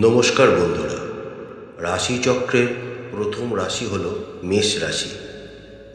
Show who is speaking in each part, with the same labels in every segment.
Speaker 1: নমস্কার বন্ধুরা, রাশিচক্রের প্রথম রাশি হল মেষ রাশি।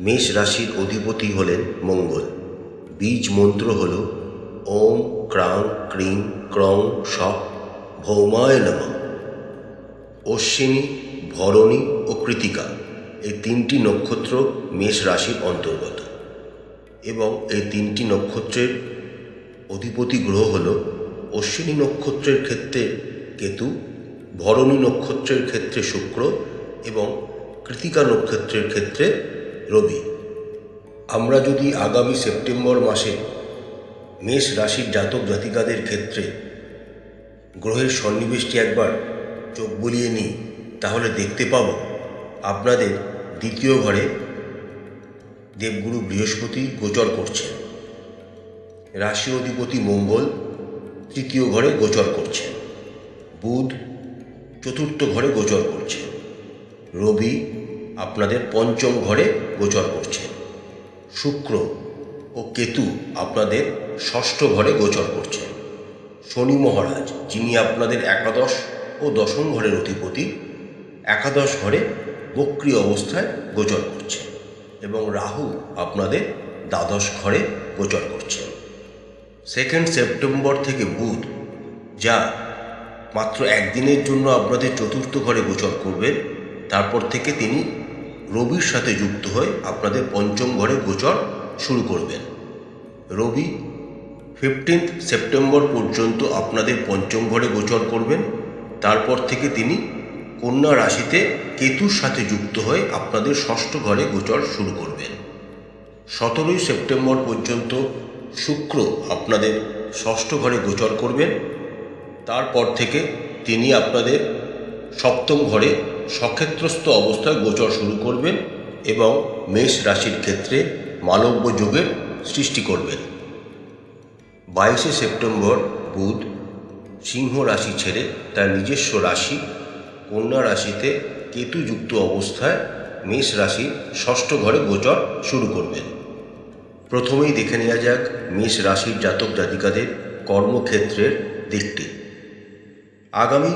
Speaker 1: মেষ রাশির অধিপতি হলেন মঙ্গল। বীজ মন্ত্র হল ওম ক্রাং ক্রিং ক্রং স ভৌমায় নমঃ। অশ্বিনী, ভরণী ও কৃতিকা এই তিনটি নক্ষত্র মেষ রাশির অন্তর্গত এবং এই তিনটি নক্ষত্রের অধিপতি গ্রহ হল অশ্বিনী নক্ষত্রের ক্ষেত্রে কেতু, ভরণী নক্ষত্রের ক্ষেত্রে শুক্র এবং কৃতিকা নক্ষত্রের ক্ষেত্রে রবি। আমরা যদি আগামী সেপ্টেম্বর মাসে মেষ রাশির জাতক জাতিকাদের ক্ষেত্রে গ্রহের সন্নিবেশটি একবার চোখ বুলিয়ে নিই, তাহলে দেখতে পাব আপনাদের দ্বিতীয় ঘরে দেবগুরু বৃহস্পতি গোচর করছেন, রাশি অধিপতি মঙ্গল তৃতীয় ঘরে গোচর করছেন, বুধ চতুর্থ ঘরে গোচর করছেন, রবি আপনাদের পঞ্চম ঘরে গোচর করছেন, শুক্র ও কেতু আপনাদের ষষ্ঠ ঘরে গোচর করছেন, শনি মহারাজ যিনি আপনাদের একাদশ ও দশম ঘরের অধিপতি একাদশ ঘরে বক্রী অবস্থায় গোচর করছেন এবং রাহু আপনাদের দ্বাদশ ঘরে গোচর করছেন। 2 সেপ্টেম্বর থেকে বুধ, যা মাত্র একদিনের জন্য আপনাদের চতুর্থ ঘরে গোচর করবেন, তারপর থেকে তিনি রবির সাথে যুক্ত হয়ে আপনাদের পঞ্চম ঘরে গোচর শুরু করবেন। রবি 15 সেপ্টেম্বর পর্যন্ত আপনাদের পঞ্চম ঘরে গোচর করবেন, তারপর থেকে তিনি কন্যা রাশিতে কেতুর সাথে যুক্ত হয়ে আপনাদের ষষ্ঠ ঘরে গোচর শুরু করবেন। 17 সেপ্টেম্বর পর্যন্ত শুক্র আপনাদের ষষ্ঠ ঘরে গোচর করবেন, তারপর থেকে তিনি আপনাদের সপ্তম ঘরে সক্ষেত্রস্থ অবস্থায় গোচর শুরু করবেন এবং মেষ রাশির ক্ষেত্রে মালব্য যোগের সৃষ্টি করবেন। 22 সেপ্টেম্বর বুধ সিংহ রাশি ছেড়ে তার নিজস্ব রাশি কন্যা রাশিতে কেতুযুক্ত অবস্থায় মেষ রাশির ষষ্ঠ ঘরে গোচর শুরু করবেন। প্রথমেই দেখে নেওয়া যাক মেষ রাশির জাতক জাতিকাদের কর্মক্ষেত্রের দিকটি। আগামী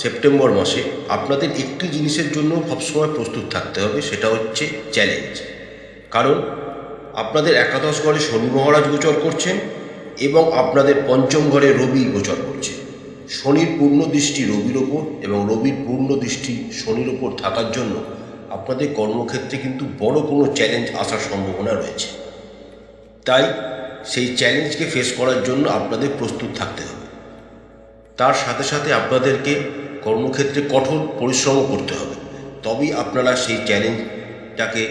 Speaker 1: সেপ্টেম্বর মাসে আপনাদের একটি জিনিসের জন্য সবসময় প্রস্তুত থাকতে হবে, সেটা হচ্ছে চ্যালেঞ্জ। কারণ আপনাদের একাদশ ঘরে শনি মহারাজ গোচর করছেন এবং আপনাদের পঞ্চম ঘরে রবি গোচর করছে। শনির পূর্ণ দৃষ্টি রবির ওপর এবং রবির পূর্ণ দৃষ্টি শনির ওপর থাকার জন্য আপনাদের কর্মক্ষেত্রে কিন্তু বড় কোনো চ্যালেঞ্জ আসার সম্ভাবনা রয়েছে। তাই সেই চ্যালেঞ্জকে ফেস করার জন্য আপনাদের প্রস্তুত থাকতে হবে। তার সাথে সাথে আপনাদেরকে কর্মক্ষেত্রে কঠোর পরিশ্রমও করতে হবে, তবেই আপনারা সেই চ্যালেঞ্জটাকে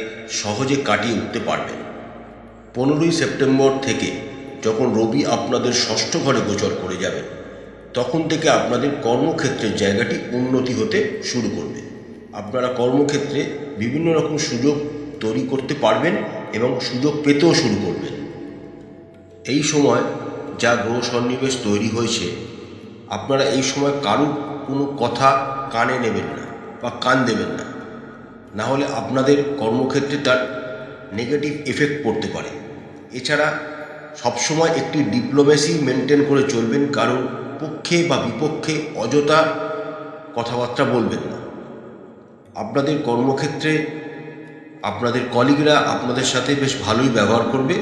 Speaker 1: সহজে কাটিয়ে উঠতে পারবেন। 15 সেপ্টেম্বর থেকে যখন রবি আপনাদের ষষ্ঠ ঘরে গোচর করে যাবেন, তখন থেকে আপনাদের কর্মক্ষেত্রের জায়গাটি উন্নতি হতে শুরু করবে। আপনারা কর্মক্ষেত্রে বিভিন্ন রকম সুযোগ তৈরি করতে পারবেন এবং সুযোগ পেতেও শুরু করবেন। এই সময় যা গ্রহ সন্নিবেশ তৈরি হয়েছে, আপনারা এই সময় কারুর কোনো কথা কানে নেবেন না বা কান দেবেন না, না হলে আপনাদের কর্মক্ষেত্রে তার নেগেটিভ এফেক্ট পড়তে পারে। এছাড়া সবসময় একটি ডিপ্লোমেসি মেনটেন করে চলবেন, কারণ পক্ষে বা বিপক্ষে অযথা কথাবার্তা বলবেন না। আপনাদের কর্মক্ষেত্রে আপনাদের কলিগরা আপনাদের সাথে বেশ ভালোই ব্যবহার করবে,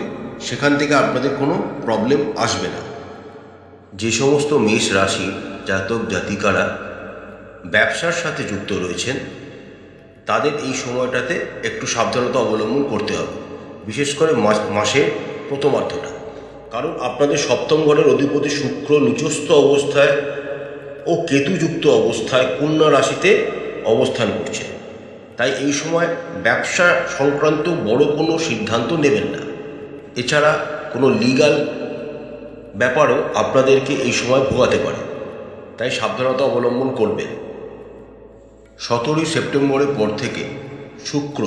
Speaker 1: সেখান থেকে আপনাদের কোনো প্রবলেম আসবে না। যে সমস্ত মেষ রাশি জাতক জাতিকারা ব্যবসার সাথে যুক্ত রয়েছেন, তাদের এই সময়টাতে একটু সাবধানতা অবলম্বন করতে হবে, বিশেষ করে মাসের প্রথমার্ধটা। কারণ আপনাদের সপ্তম ঘরের অধিপতি শুক্র নিচস্থ অবস্থায় ও কেতুযুক্ত অবস্থায় কন্যা রাশিতে অবস্থান করছে। তাই এই সময় ব্যবসা সংক্রান্ত বড় কোনো সিদ্ধান্ত নেবেন না। এছাড়া কোনো লিগ্যাল ব্যাপারও আপনাদেরকে এই সময় ভোগাতে পারে, তাই সাবধানতা অবলম্বন করবেন। 17 সেপ্টেম্বরের পর থেকে শুক্র,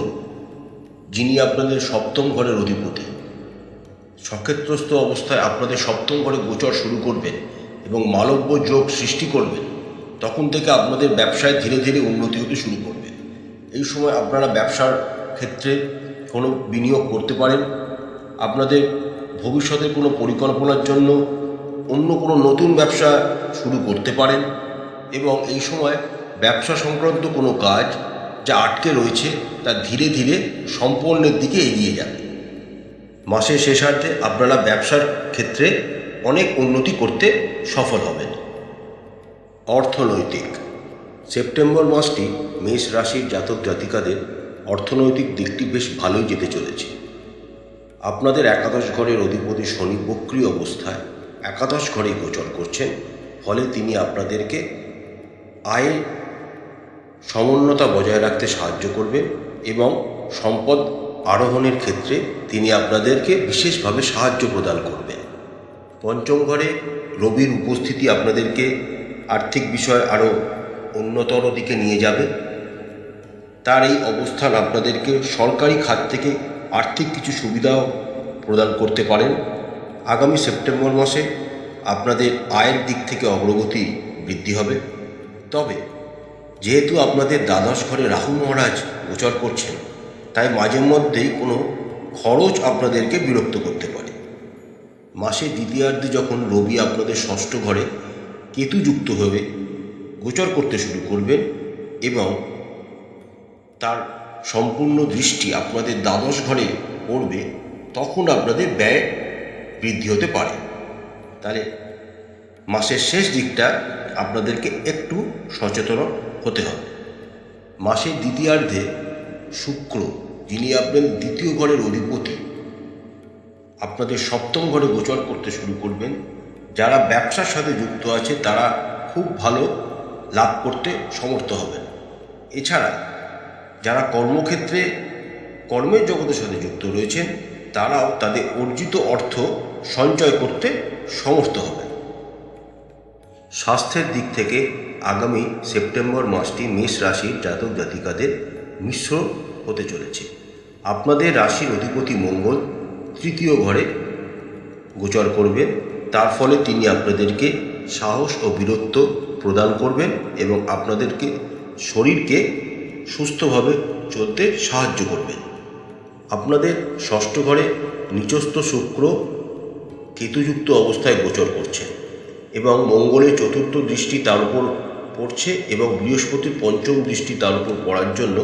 Speaker 1: যিনি আপনাদের সপ্তম ঘরের অধিপতি, সক্ষেত্রস্থ অবস্থায় আপনাদের সপ্তম ঘরে গোচর শুরু করবেন এবং মালব্য যোগ সৃষ্টি করবেন। তখন থেকে আপনাদের ব্যবসায় ধীরে ধীরে উন্নতি হতে শুরু করবে। এই সময় আপনারা ব্যবসার ক্ষেত্রে কোনো বিনিয়োগ করতে পারেন, আপনাদের ভবিষ্যতের কোনো পরিকল্পনার জন্য অন্য কোনো নতুন ব্যবসা শুরু করতে পারেন। এবং এই সময় ব্যবসা সংক্রান্ত কোনো কাজ যা আটকে রয়েছে তা ধীরে ধীরে সম্পন্নের দিকে এগিয়ে যাবে। মাসের শেষার্ধে আপনারা ব্যবসার ক্ষেত্রে অনেক উন্নতি করতে সফল হবেন। অর্থনৈতিক, সেপ্টেম্বর মাসটি মেষ রাশির জাতক জাতিকাদের অর্থনৈতিক দিকটি বেশ ভালোই যেতে চলেছে। আপনাদের একাদশ ঘরের অধিপতি শনি বক্রী অবস্থায় একাদশ ঘরেই গোচর করছেন, ফলে তিনি আপনাদেরকে আয়ে সমুন্নতা বজায় রাখতে সাহায্য করবেন এবং সম্পদ আরোহণের ক্ষেত্রে তিনি আপনাদেরকে বিশেষভাবে সাহায্য প্রদান করবেন। পঞ্চম ঘরে রবির উপস্থিতি আপনাদেরকে আর্থিক বিষয় আরও উন্নতর দিকে নিয়ে যাবে। তার এই অবস্থান আপনাদেরকে সরকারি খাত থেকে আর্থিক কিছু সুবিধাও প্রদান করতে পারেন। আগামী সেপ্টেম্বর মাসে আপনাদের আয়ের দিক থেকে অগ্রগতি বৃদ্ধি হবে। তবে যেহেতু আপনাদের দ্বাদশ ঘরে রাহু মহারাজ গোচর করছেন, তাই মাঝে মধ্যেই কোনো খরচ আপনাদেরকে বিরক্ত করতে পারে। মাসের দ্বিতীয়ার্ধে যখন রবি আপনাদের ষষ্ঠ ঘরে কেতুযুক্ত হয়ে গোচর করতে শুরু করবেন এবং তার সম্পূর্ণ দৃষ্টি আপনাদের দ্বাদশ ঘরে পড়বে, তখন আপনাদের ব্যয় বৃদ্ধি হতে পারে। তাহলে মাসের শেষ দিকটা আপনাদেরকে একটু সচেতন হতে হবে। মাসের দ্বিতীয়ার্ধে শুক্র, যিনি আপনার দ্বিতীয় ঘরের অধিপতি, আপনাদের সপ্তম ঘরে গোচর করতে শুরু করবেন। যারা ব্যবসার সাথে যুক্ত আছে তারা খুব ভালো লাভ করতে সমর্থ হবেন। এছাড়া যারা কর্মক্ষেত্রে কর্মের জগতের সাথে যুক্ত রয়েছেন তারাও তাদের অর্জিত অর্থ সঞ্চয় করতে সমর্থ হবেন। স্বাস্থ্যের দিক থেকে আগামী সেপ্টেম্বর মাসটি মেষ রাশির জাতক জাতিকাদের মিশ্র হতে চলেছে। আপনাদের রাশির অধিপতি মঙ্গল তৃতীয় ঘরে গোচর করবেন, তার ফলে তিনি আপনাদেরকে সাহস ও বীরত্ব প্রদান করবেন এবং আপনাদেরকে শরীরকে সুস্থভাবে চলতে সাহায্য করবেন। আপনাদের ষষ্ঠ ঘরে নিচস্থ শুক্র কেতুযুক্ত অবস্থায় গোচর করছে এবং মঙ্গলের চতুর্থ দৃষ্টি তার উপর পড়ছে এবং বৃহস্পতির পঞ্চম দৃষ্টি তার উপর পড়ার জন্য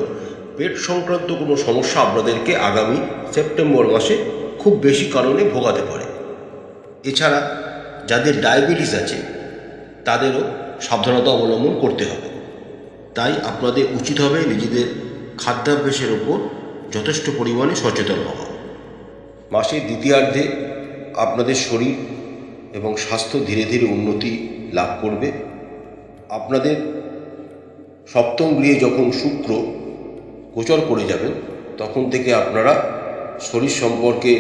Speaker 1: পেট সংক্রান্ত কোনো সমস্যা আপনাদেরকে আগামী সেপ্টেম্বর মাসে খুব বেশি কারণে ভোগাতে পারে। এছাড়া যাদের ডায়াবেটিস আছে তাদেরও সাবধানতা অবলম্বন করতে হবে। তাই আপনাদের উচিত হবে নিজেদের খাদ্যাভ্যাসের ওপর যথেষ্ট পরিমাণে সচেতন হওয়া। মাসের দ্বিতীয়ার্ধে আপনাদের শরীর এবং স্বাস্থ্য ধীরে ধীরে উন্নতি লাভ করবে। আপনাদের সপ্তম গৃহে যখন শুক্র গোচর করে যাবেন তখন থেকে আপনারা শরীর সম্পর্কে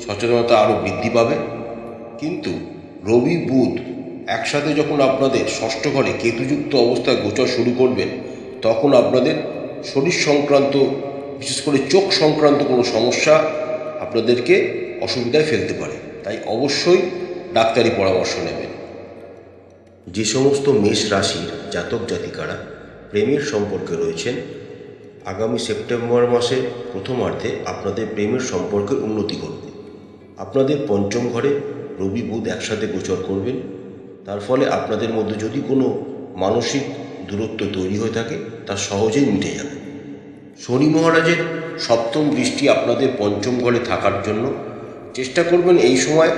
Speaker 1: সচেতনতা আরও বৃদ্ধি পাবে। কিন্তু রবি বুধ একসাথে যখন আপনাদের ষষ্ঠ ঘরে কেতুযুক্ত অবস্থায় গোচর শুরু করবেন তখন আপনাদের শরীর সংক্রান্ত, বিশেষ করে চোখ সংক্রান্ত কোনো সমস্যা আপনাদেরকে অসুবিধায় ফেলতে পারে। তাই অবশ্যই ডাক্তারি পরামর্শ নেবেন। যে সমস্ত মেষ রাশির জাতক জাতিকারা প্রেমের সম্পর্কে রয়েছেন, আগামী সেপ্টেম্বর মাসের প্রথমার্ধে আপনাদের প্রেমের সম্পর্কের উন্নতি ঘটবে। আপনাদের পঞ্চম ঘরে রবি বুধ একসাথে গোচর করবেন, তার ফলে আপনাদের মধ্যে যদি কোনো মানসিক দূরত্ব তৈরি হয়ে থাকে তা সহজেই মিটে যাবে। শনি মহারাজের সপ্তম দৃষ্টি আপনাদের পঞ্চম ঘরে থাকার জন্য চেষ্টা করবেন এই সময়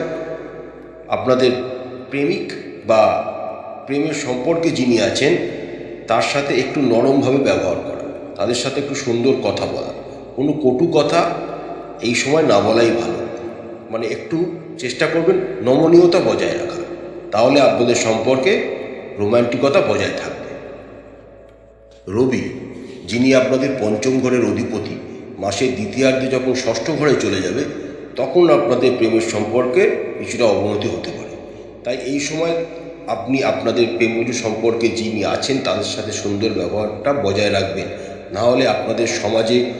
Speaker 1: আপনাদের প্রেমিক বা প্রেমের সম্পর্কে যিনি আছেন তার সাথে একটু নরমভাবে ব্যবহার করা, তাদের সাথে একটু সুন্দর কথা বলা। কোনো কটু কথা এই সময় না বলাই ভালো। মানে একটু চেষ্টা করবেন নমনীয়তা বজায় রাখা, তাহলে আপনাদের সম্পর্কে রোম্যান্টিকতা বজায় থাকবে। রবি, যিনি আপনাদের পঞ্চম ঘরের অধিপতি, মাসের দ্বিতীয়ার্ধে যখন ষষ্ঠ ঘরে চলে যাবে তখন আপনাদের প্রেমের সম্পর্কে কিছুটা অবনতি হতে পারে। তাই এই সময় আপনি আপনাদের প্রেমজ সম্পর্কে যিনি আছেন তাদের সাথে সুন্দর ব্যবহারটা বজায় রাখবেন, না হলে আপনাদের সমাজে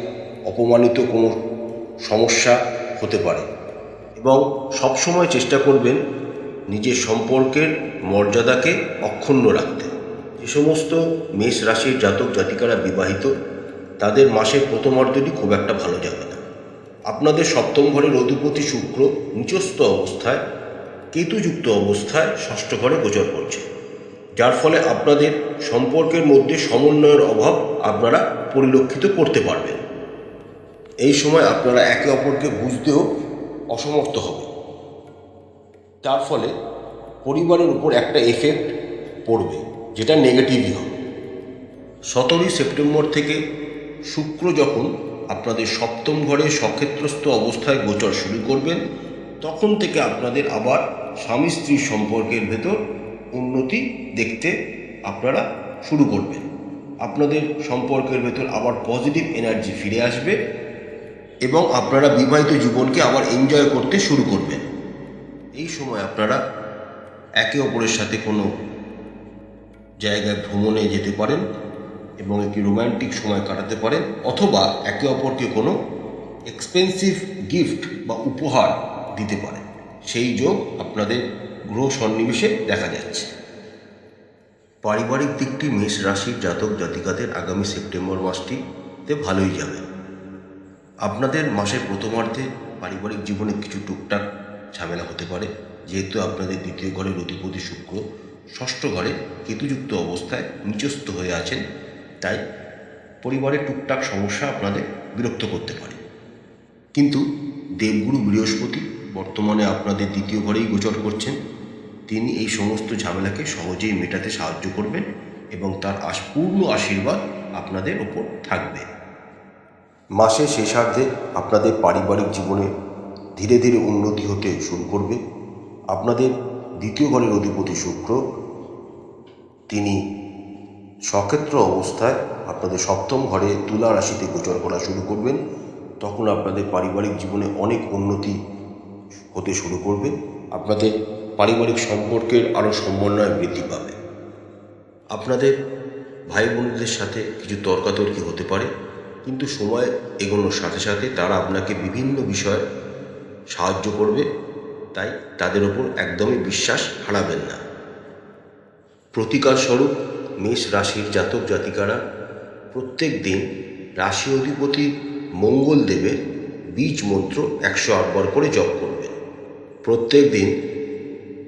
Speaker 1: অপমানিত কোনো সমস্যা হতে পারে। এবং সবসময় চেষ্টা করবেন নিজের সম্পর্কের মর্যাদাকে অক্ষুণ্ণ রাখতে। যে সমস্ত মেষ রাশির জাতক জাতিকারা বিবাহিত তাদের মাসের প্রথমার্ধটি খুব একটা ভালো যাবে না। আপনাদের সপ্তম ঘরের অধিপতি শুক্র নিচস্থ অবস্থায় কেতুযুক্ত অবস্থায় ষষ্ঠ ঘরে গোচর করছে, যার ফলে আপনাদের সম্পর্কের মধ্যে সমন্বয়ের অভাব আপনারা পরিলক্ষিত করতে পারবেন। এই সময় আপনারা একে অপরকে বুঝতেও অসমর্থ হবে, তার ফলে পরিবারের উপর একটা এফেক্ট পড়বে, যেটা নেগেটিভই হবে। 17 সেপ্টেম্বর থেকে শুক্র যখন আপনাদের সপ্তম ঘরে সক্ষেত্রস্থ অবস্থায় গোচর শুরু করবেন, তখন থেকে আপনাদের আবার স্বামী স্ত্রীর সম্পর্কের ভেতর উন্নতি দেখতে আপনারা শুরু করবেন। আপনাদের সম্পর্কের ভেতর আবার পজিটিভ এনার্জি ফিরে আসবে এবং আপনারা বিবাহিত জীবনকে আবার এনজয় করতে শুরু করবেন। এই সময় আপনারা একে অপরের সাথে কোনো জায়গায় ভ্রমণে যেতে পারেন এবং একটি রোম্যান্টিক সময় কাটাতে পারেন, অথবা একে অপরকে কোনো এক্সপেন্সিভ গিফট বা উপহার দিতে পারেন। সেই যোগ আপনাদের গ্রহ সন্নিবেশে দেখা যাচ্ছে। পারিবারিক দিকটি মেষ রাশির জাতক জাতিকাদের আগামী সেপ্টেম্বর মাসটিতে ভালোই যাবে। আপনাদের মাসের প্রথমার্ধে পারিবারিক জীবনে কিছু টুকটাক ঝামেলা হতে পারে, যেহেতু আপনাদের দ্বিতীয় ঘরের অধিপতি শুক্র ষষ্ঠ ঘরে কেতুযুক্ত অবস্থায় নিচস্থ হয়ে আছেন, তাই পরিবারের টুকটাক সমস্যা আপনাদের বিরক্ত করতে পারে। কিন্তু দেবগুরু বৃহস্পতি বর্তমানে আপনাদের দ্বিতীয় ঘরেই গোচর করছেন। তিনি এই সমস্ত ঝামেলাকে সহজেই মেটাতে সাহায্য করবেন এবং তার পূর্ণ আশীর্বাদ আপনাদের ওপর থাকবে। মাসের শেষার্ধে আপনাদের পারিবারিক জীবনে ধীরে ধীরে উন্নতি হতে শুরু করবে। আপনাদের দ্বিতীয় ঘরের অধিপতি শুক্র তিনি সক্ষেত্র অবস্থায় আপনাদের সপ্তম ঘরে তুলা রাশিতে গোচর করা শুরু করবেন। তখন আপনাদের পারিবারিক জীবনে অনেক উন্নতি হতে শুরু করবে। আপনাদের পারিবারিক সম্পর্কের আরও সমন্বয় বৃদ্ধি পাবে। আপনাদের ভাই বোনদের সাথে কিছু তর্কাতর্কি হতে পারে, কিন্তু সময় এগোনোর সাথে সাথে তারা আপনাকে বিভিন্ন বিষয়ে সাহায্য করবে, তাই তাদের ওপর একদমই বিশ্বাস হারাবেন না। প্রতিকার স্বরূপ মেষ রাশির জাতক জাতিকারা প্রত্যেক দিন রাশি অধিপতি মঙ্গল দেবের বীজ মন্ত্র 108 বার করে জপ করবেন। প্রত্যেক দিন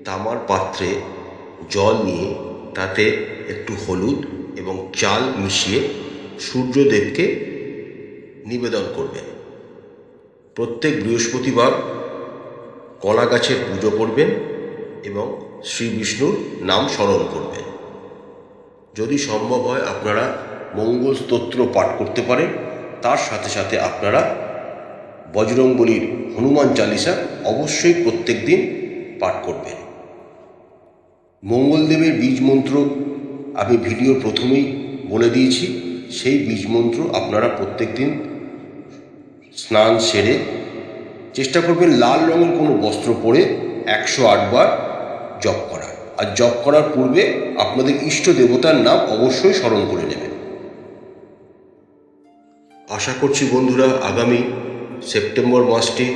Speaker 1: তামার পাত্রে জল নিয়ে তাতে একটু হলুদ এবং চাল মিশিয়ে সূর্যদেবকে নিবেদন করবেন। প্রত্যেক বৃহস্পতিবার কলা গাছের পুজো করবেন এবং শ্রী বিষ্ণুর নাম স্মরণ করবেন। যদি সম্ভব হয় আপনারা মঙ্গল স্তোত্র পাঠ করতে পারেন, তার সাথে সাথে আপনারা বজরংবলীর হনুমান চালিসা অবশ্যই প্রত্যেক দিন পাঠ করবেন। মঙ্গলদেবের বীজ মন্ত্র আমি ভিডিওর প্রথমেই বলে দিয়েছি। সেই বীজ মন্ত্র আপনারা প্রত্যেক দিন স্নান সেরে চেষ্টা করবেন লাল রঙের কোনো বস্ত্র পরে 108 বার জপ করার। আর জপ করার পূর্বে আপনাদের ইষ্ট দেবতার নাম অবশ্যই স্মরণ করে নেবেন। আশা করছি বন্ধুরা, আগামী সেপ্টেম্বর মাসটি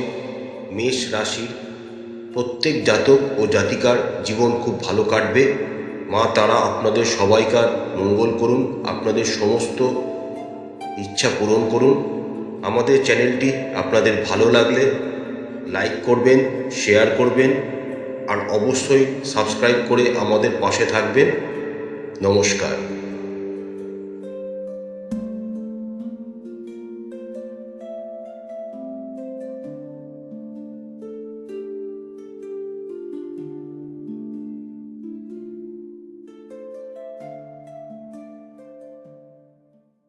Speaker 1: মেষ রাশির প্রত্যেক জাতক ও জাতিকার জীবন খুব ভালো কাটবে। মা তারা আপনাদের সবাইকার মঙ্গল করুন, আপনাদের সমস্ত ইচ্ছা পূরণ করুন। আমাদের চ্যানেলটি আপনাদের ভালো লাগলে লাইক করবেন, শেয়ার করবেন আর অবশ্যই সাবস্ক্রাইব করে আমাদের পাশে থাকবেন। নমস্কার।